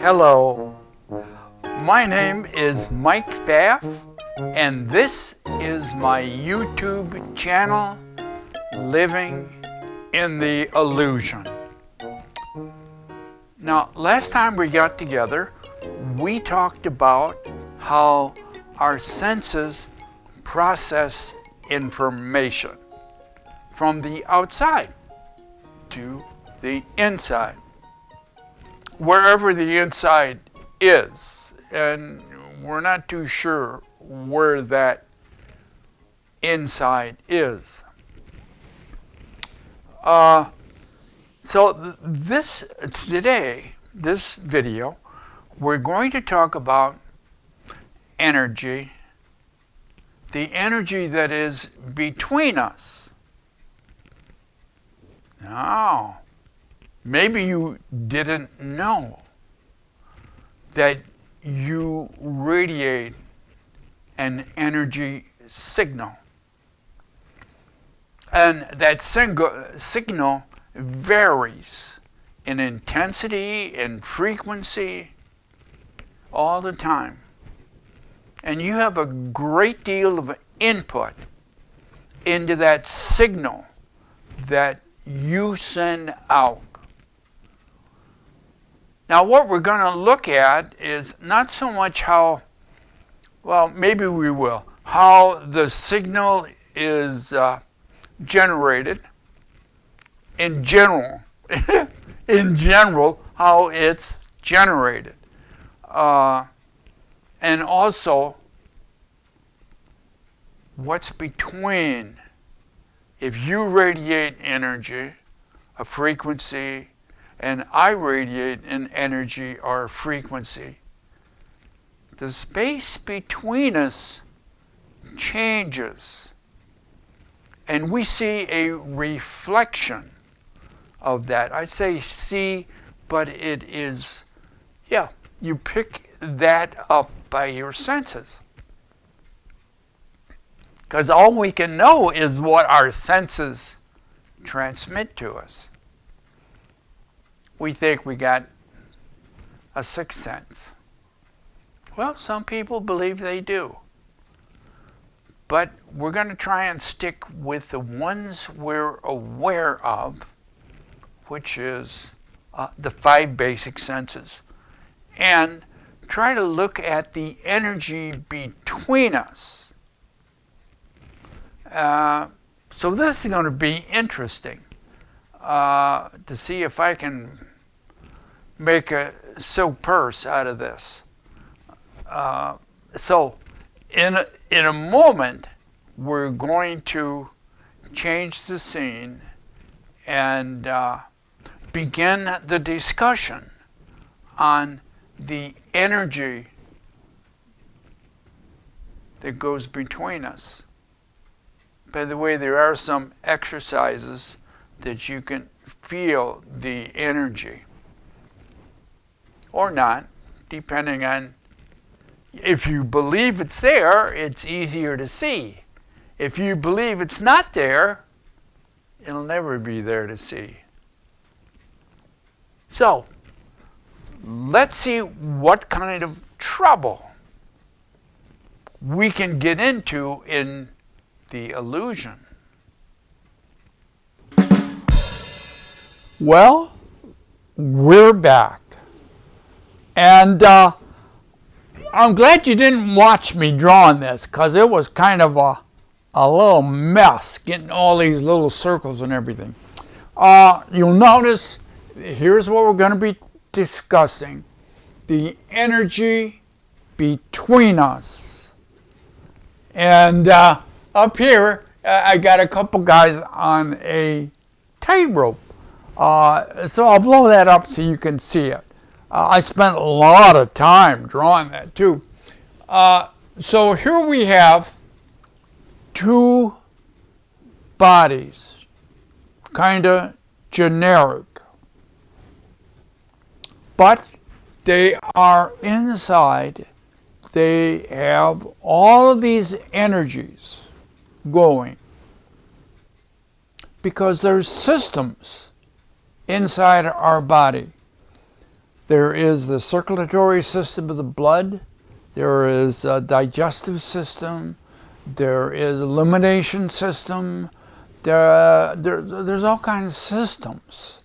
Hello, my name is Mike Pfaff, and this is my YouTube channel, Living in the Illusion. Now, last time we got together, we talked about how our senses process information from the outside to the inside, wherever the inside is, and we're not too sure where that inside is. This video, we're going to talk about energy, the energy that is between us. Now, maybe you didn't know that you radiate an energy signal. And that signal varies in intensity and frequency all the time. And you have a great deal of input into that signal that you send out. Now, what we're going to look at is not so much how, well, maybe we will, how the signal is generated in general, how it's generated. And also, what's between. If you radiate energy, a frequency, and I radiate an energy or a frequency, the space between us changes. And we see a reflection of that. I say see, but it is, you pick that up by your senses. Because all we can know is what our senses transmit to us. We think we got a sixth sense. Well, some people believe they do. But we're going to try and stick with the ones we're aware of, which is the 5 basic senses, and try to look at the energy between us. So this is going to be interesting to see if I can make a silk purse out of this. So in a moment, we're going to change the scene and begin the discussion on the energy that goes between us. By the way, there are some exercises that you can feel the energy, or not, depending on, if you believe it's there, it's easier to see. If you believe it's not there, it'll never be there to see. So, let's see what kind of trouble we can get into in the illusion. Well, we're back. And I'm glad you didn't watch me drawing this, because it was kind of a little mess, getting all these little circles and everything. You'll notice, here's what we're going to be discussing. The energy between us. And up here, I got a couple guys on a tightrope. So I'll blow that up so you can see it. I spent a lot of time drawing that too. So here we have 2 bodies, kind of generic. But they are inside. They have all of these energies going because there's systems inside our body. There is the circulatory system of the blood. There is a digestive system. There is elimination system. There's all kinds of systems.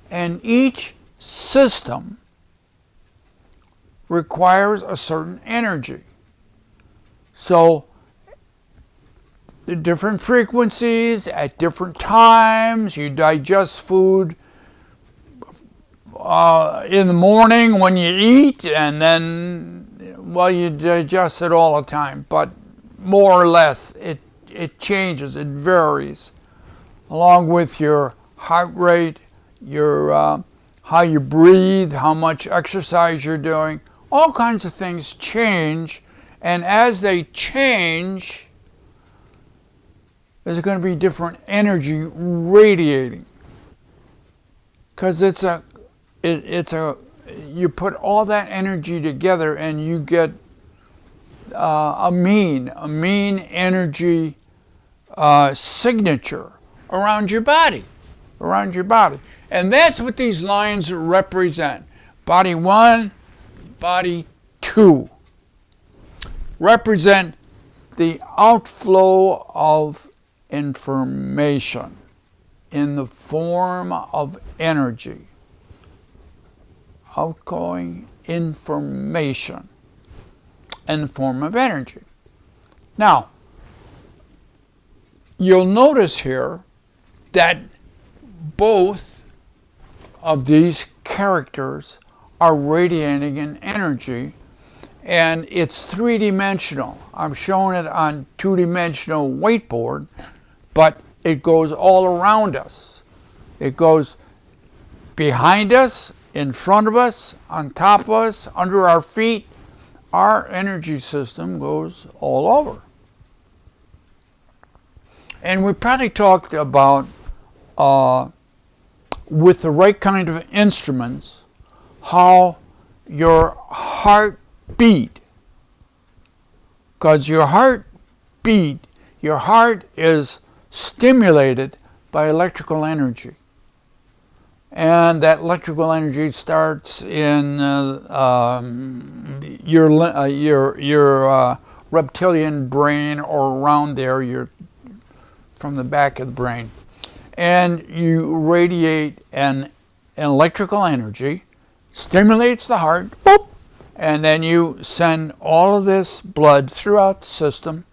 And each system requires a certain energy. So the different frequencies at different times, you digest food in the morning when you eat, and then, well, you digest it all the time, but more or less it changes, it varies, along with your heart rate, your how you breathe, how much exercise you're doing. All kinds of things change, and as they change, there's going to be different energy radiating, because you put all that energy together and you get a mean energy signature around your body, and that's what these lines represent. Body 1, body 2 represent the outflow of information in the form of energy. Outgoing information in the form of energy. Now, you'll notice here that both of these characters are radiating an energy, and it's three-dimensional. I'm showing it on two-dimensional whiteboard, but it goes all around us. It goes behind us, in front of us, on top of us, under our feet. Our energy system goes all over. And we probably talked about, with the right kind of instruments, how your heart beat. Because your heart is stimulated by electrical energy. And that electrical energy starts in your reptilian brain, or around there, from the back of the brain. And you radiate an electrical energy, stimulates the heart, boop, and then you send all of this blood throughout the system,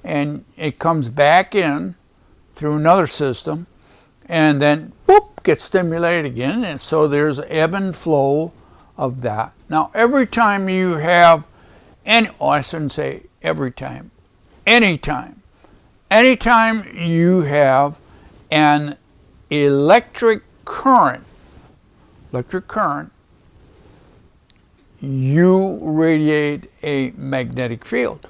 and it comes back in through another system, and then boop, gets stimulated again, and so there's ebb and flow of that. Now, every time you have I shouldn't say every time, anytime you have an electric current, you radiate a magnetic field.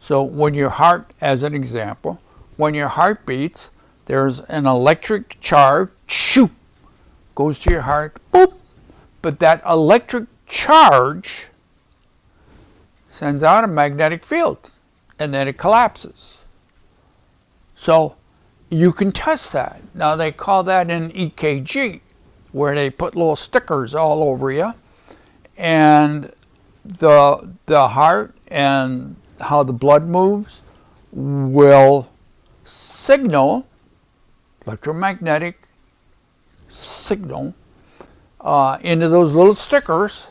So when your heart, as an example, when your heart beats, there's an electric charge, shoo, goes to your heart, boop. But that electric charge sends out a magnetic field, and then it collapses. So you can test that. Now they call that an EKG, where they put little stickers all over you, and the heart and how the blood moves will signal, electromagnetic signal, into those little stickers,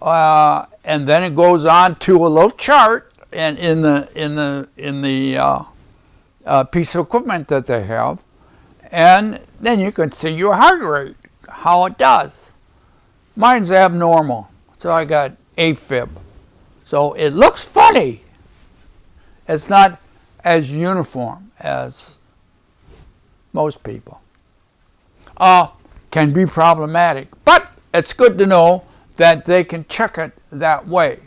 and then it goes on to a little chart, and in the piece of equipment that they have, and then you can see your heart rate, how it does. Mine's abnormal, so I got AFib. So it looks funny. It's not as uniform as most people. Can be problematic, but it's good to know that they can check it that way.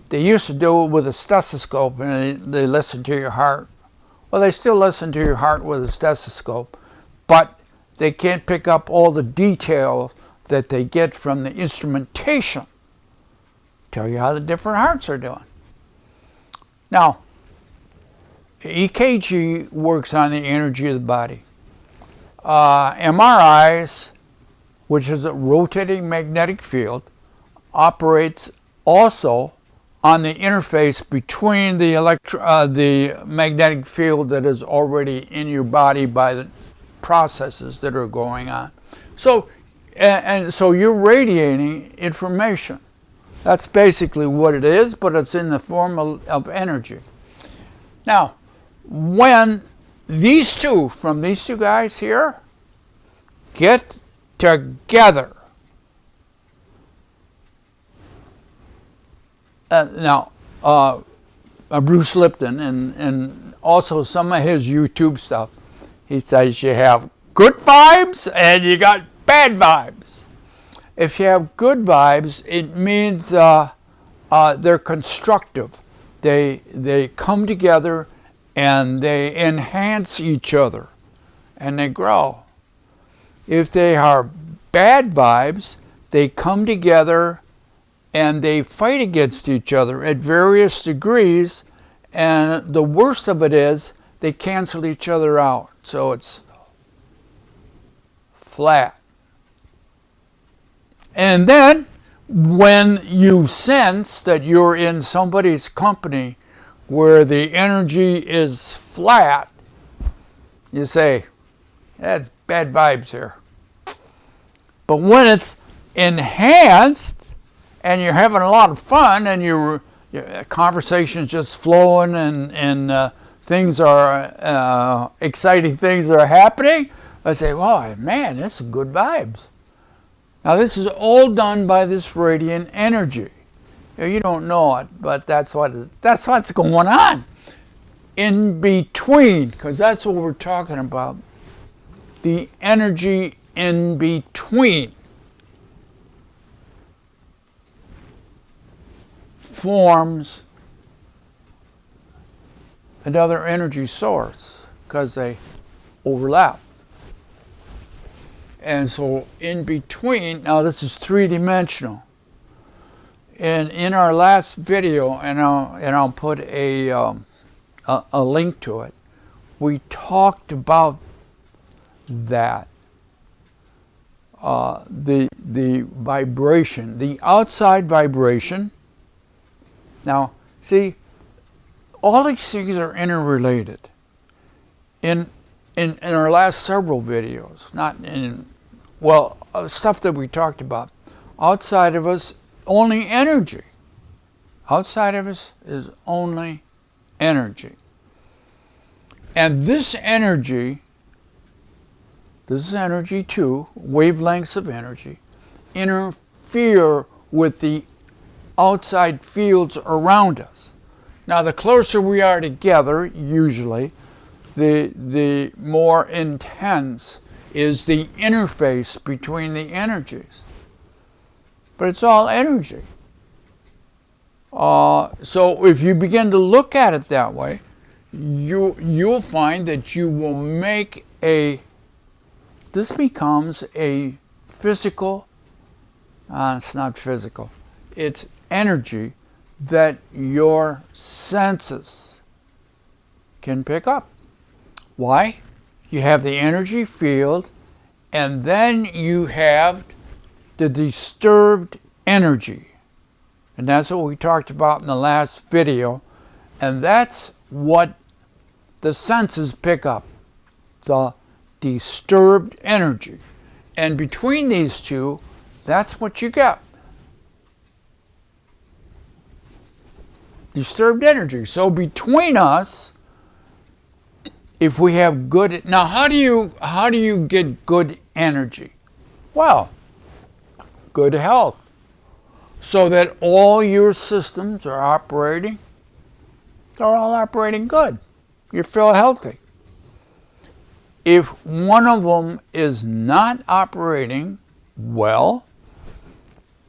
They used to do it with a stethoscope, and they listen to your heart. Well, they still listen to your heart with a stethoscope, but they can't pick up all the details that they get from the instrumentation. Tell you how the different hearts are doing. Now, EKG works on the energy of the body. MRIs which is a rotating magnetic field, operates also on the interface between the magnetic field that is already in your body by the processes that are going on. So, and so you're radiating information. That's basically what it is, but it's in the form of energy. Now, when these two, from these two guys here, get together, Bruce Lipton and also some of his YouTube stuff, he says you have good vibes and you got bad vibes. If you have good vibes, it means they're constructive. They come together and they enhance each other and they grow. If they are bad vibes, they come together and they fight against each other at various degrees, and the worst of it is they cancel each other out, so it's flat. And then when you sense that you're in somebody's company where the energy is flat, you say, that's bad vibes here. But when it's enhanced and you're having a lot of fun and your conversation's just flowing and things are, exciting things are happening, I say, oh man, this is good vibes. Now this is all done by this radiant energy. You don't know it, but that's what's going on. In between, because that's what we're talking about. The energy in between forms another energy source because they overlap. And so in between, now this is three-dimensional. And in our last video, and I'll put a link to it, we talked about that. The vibration, the outside vibration. Now, see, all these things are interrelated. In our last several videos, not in, well, stuff that we talked about, outside of us, only energy. Outside of us is only energy. And this energy too, wavelengths of energy, interfere with the outside fields around us. Now, the closer we are together, usually, the more intense is the interface between the energies. But it's all energy. So if you begin to look at it that way, you'll find that you will make this becomes a physical, it's not physical, it's energy that your senses can pick up. Why? You have the energy field, and then you have the disturbed energy. And that's what we talked about in the last video. And that's what the senses pick up, the disturbed energy. And between these two, that's what you get. Disturbed energy. So between us, if we have good, now how do you get good energy? Well, good health, so that all your systems are operating. They're all operating good. You feel healthy. If one of them is not operating well,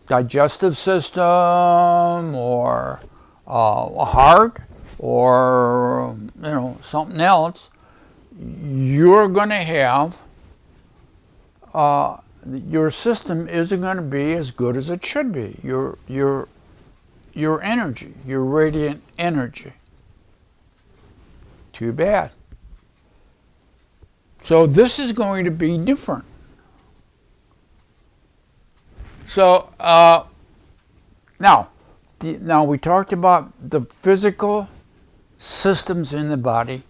digestive system or heart or something else, you're going to have your system isn't going to be as good as it should be. Your energy, your radiant energy. Too bad. So this is going to be different. So now we talked about the physical systems in the body,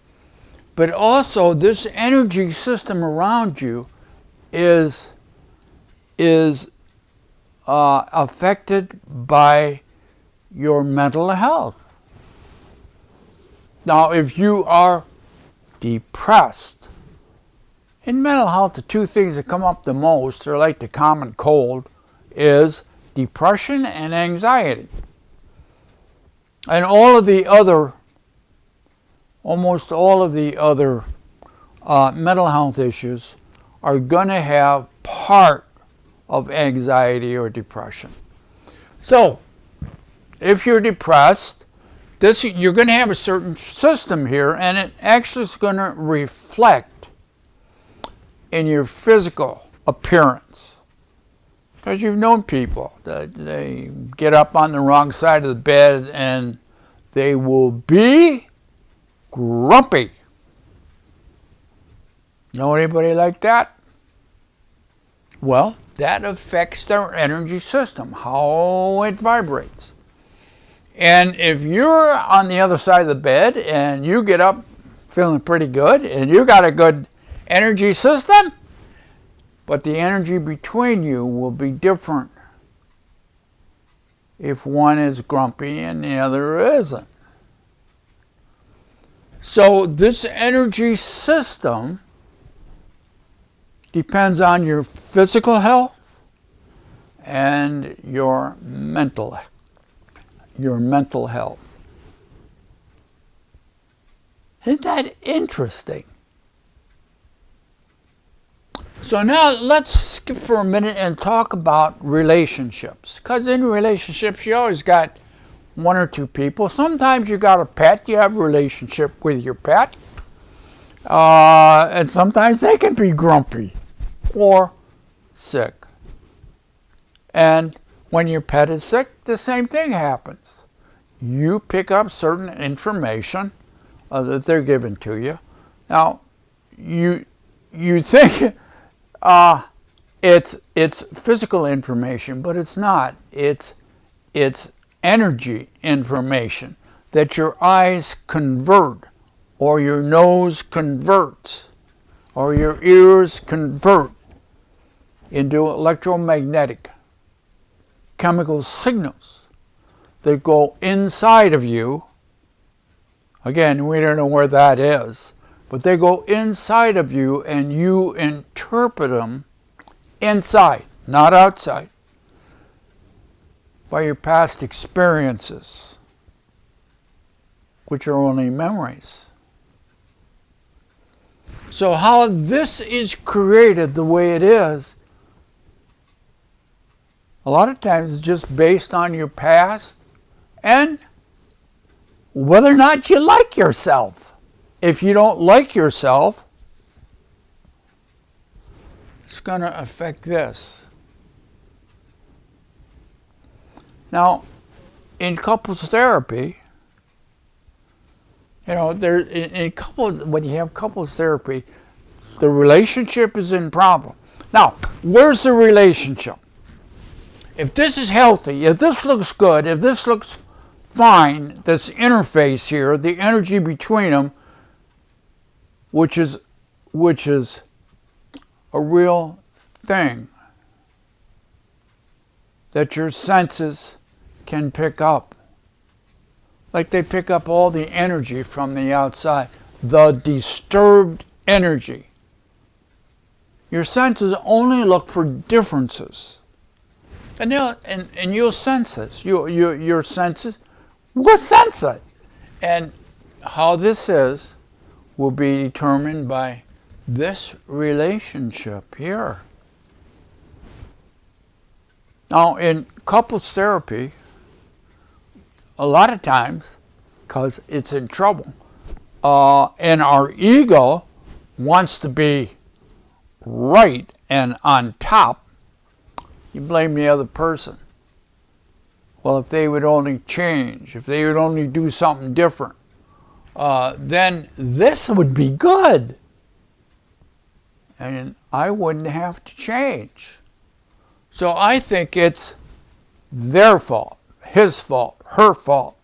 but also this energy system around you is affected by your mental health. Now, if you are depressed, in mental health, the two things that come up the most are like the common cold, is depression and anxiety. And almost all of the other mental health issues are going to have part of anxiety or depression. So, if you're depressed, you're going to have a certain system here, and it actually is going to reflect in your physical appearance. Because you've known people that they get up on the wrong side of the bed and they will be grumpy. Know anybody like that? Well, that affects their energy system, how it vibrates. And if you're on the other side of the bed and you get up feeling pretty good and you got a good energy system, but the energy between you will be different if one is grumpy and the other isn't. So this energy system depends on your physical health and your mental health. Isn't that interesting? So now let's skip for a minute and talk about relationships. Because in relationships, you always got one or two people. Sometimes you got a pet, you have a relationship with your pet. And sometimes they can be grumpy or sick. And when your pet is sick, the same thing happens. You pick up certain information that they're giving to you. Now, you think it's physical information, but it's not. It's energy information that your eyes convert, or your nose converts, or your ears convert into electromagnetic chemical signals that go inside of you. Again, we don't know where that is, but they go inside of you and you interpret them inside, not outside, by your past experiences, which are only memories. So how this is created the way it is, a lot of times it's just based on your past and whether or not you like yourself. If you don't like yourself, it's going to affect this. Now, in couples therapy, when you have couples therapy, the relationship is in problem. Now, where's the relationship? If this is healthy, if this looks good, if this looks fine, this interface here, the energy between them, which is a real thing that your senses can pick up. Like they pick up all the energy from the outside, the disturbed energy. Your senses only look for differences. And you'll sense this. Your senses will sense it. And how this is will be determined by this relationship here. Now, in couples therapy, a lot of times, because it's in trouble, and our ego wants to be right and on top, you blame the other person. Well, if they would only change, if they would only do something different, then this would be good. And I wouldn't have to change. So I think it's their fault, his fault, her fault.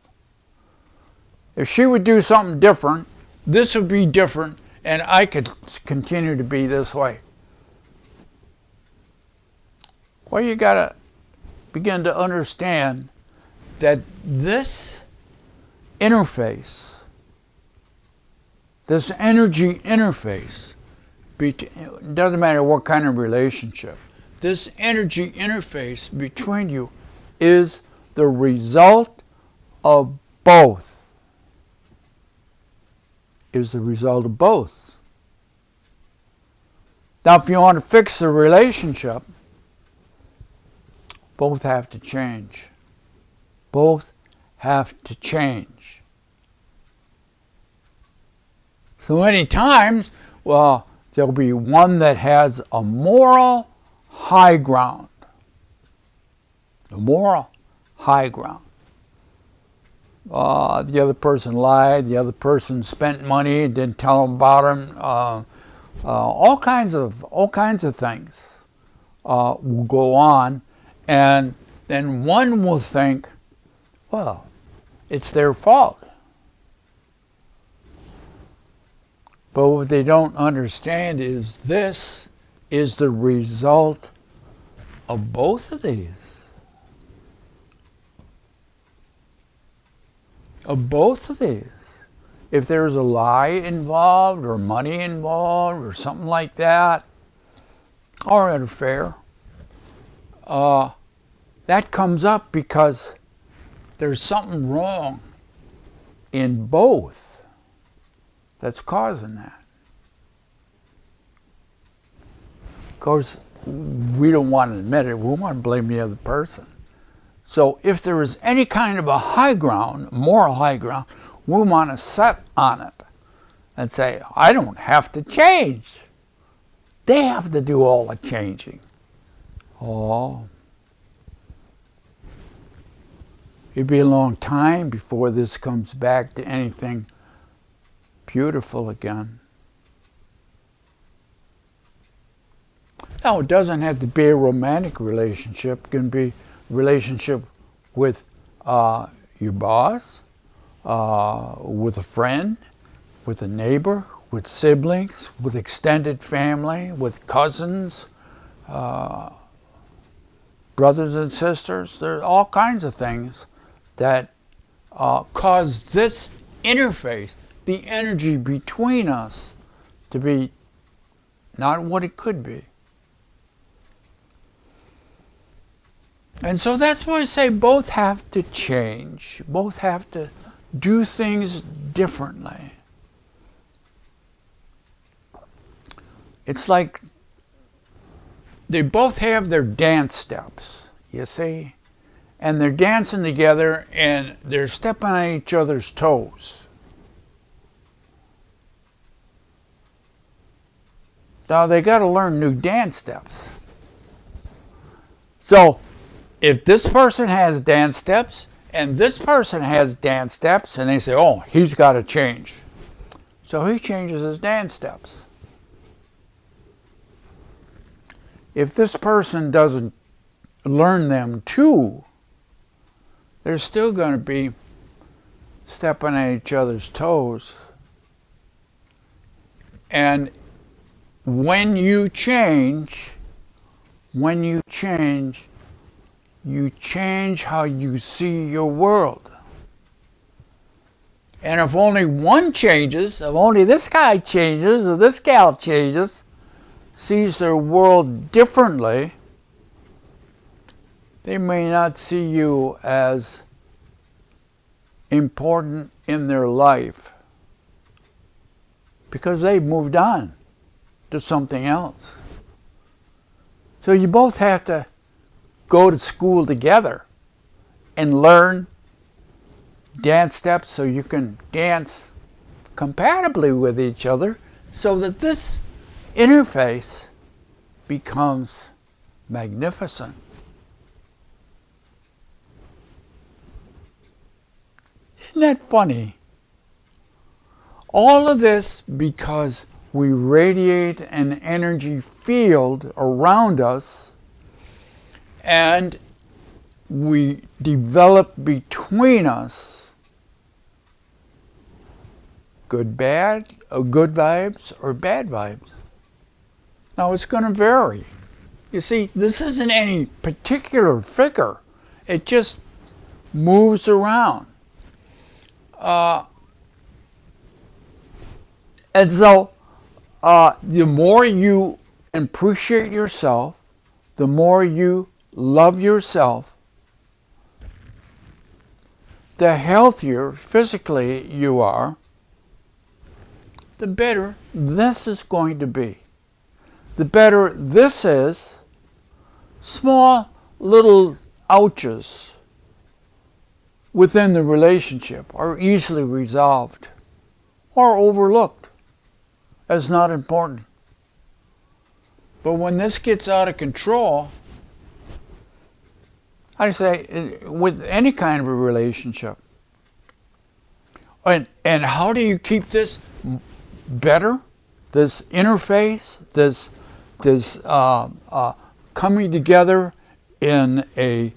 If she would do something different, this would be different, and I could continue to be this way. Well, you got to begin to understand that this interface, this energy interface, doesn't matter what kind of relationship, this energy interface between you is the result of both. Is the result of both. Now, if you want to fix the relationship, both have to change. Both have to change. So many times, well, there'll be one that has a moral high ground. A moral high ground. The other person lied. The other person spent money, didn't tell them about him. All kinds of things will go on, and then one will think, well, it's their fault. But what they don't understand is this is the result of both of these. Of both of these. If there's a lie involved or money involved or something like that, or an affair, that comes up because there's something wrong in both that's causing that. Of course, we don't want to admit it. We want to blame the other person. So if there is any kind of a high ground, moral high ground, we want to set on it and say, I don't have to change. They have to do all the changing. Oh. It'd be a long time before this comes back to anything beautiful again. Now, it doesn't have to be a romantic relationship. It can be a relationship with your boss, with a friend, with a neighbor, with siblings, with extended family, with cousins, brothers and sisters. There's all kinds of things that cause this interface, the energy between us, to be not what it could be. And so that's why I say both have to change. Both have to do things differently. It's like they both have their dance steps, you see? And they're dancing together and they're stepping on each other's toes. Now they got to learn new dance steps. So if this person has dance steps and this person has dance steps, and they say, oh, he's got to change. So he changes his dance steps. If this person doesn't learn them too, they're still going to be stepping on each other's toes. And when you change, you change how you see your world. And if only one changes, if only this guy changes or this gal changes, sees their world differently, they may not see you as important in their life because they've moved on to something else. So you both have to go to school together and learn dance steps so you can dance compatibly with each other so that this interface becomes magnificent. Isn't that funny? All of this because we radiate an energy field around us and we develop between us good vibes or bad vibes. Now it's going to vary. You see, this isn't any particular figure. It just moves around. And so the more you appreciate yourself, the more you love yourself, the healthier physically you are, the better this is going to be. The better this is, small little ouches within the relationship are easily resolved or overlooked as not important. But when this gets out of control, I say, with any kind of a relationship, and how do you keep this better? This interface, this coming together in a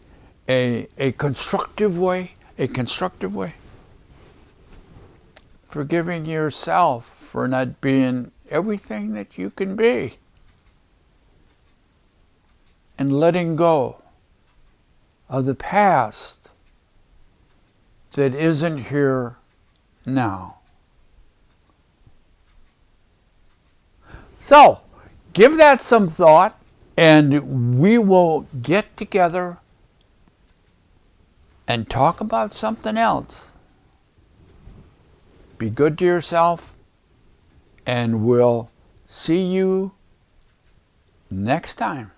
constructive way, forgiving yourself for not being everything that you can be, and letting go of the past that isn't here now. So, give that some thought, and we will get together and talk about something else. Be good to yourself, and we'll see you next time.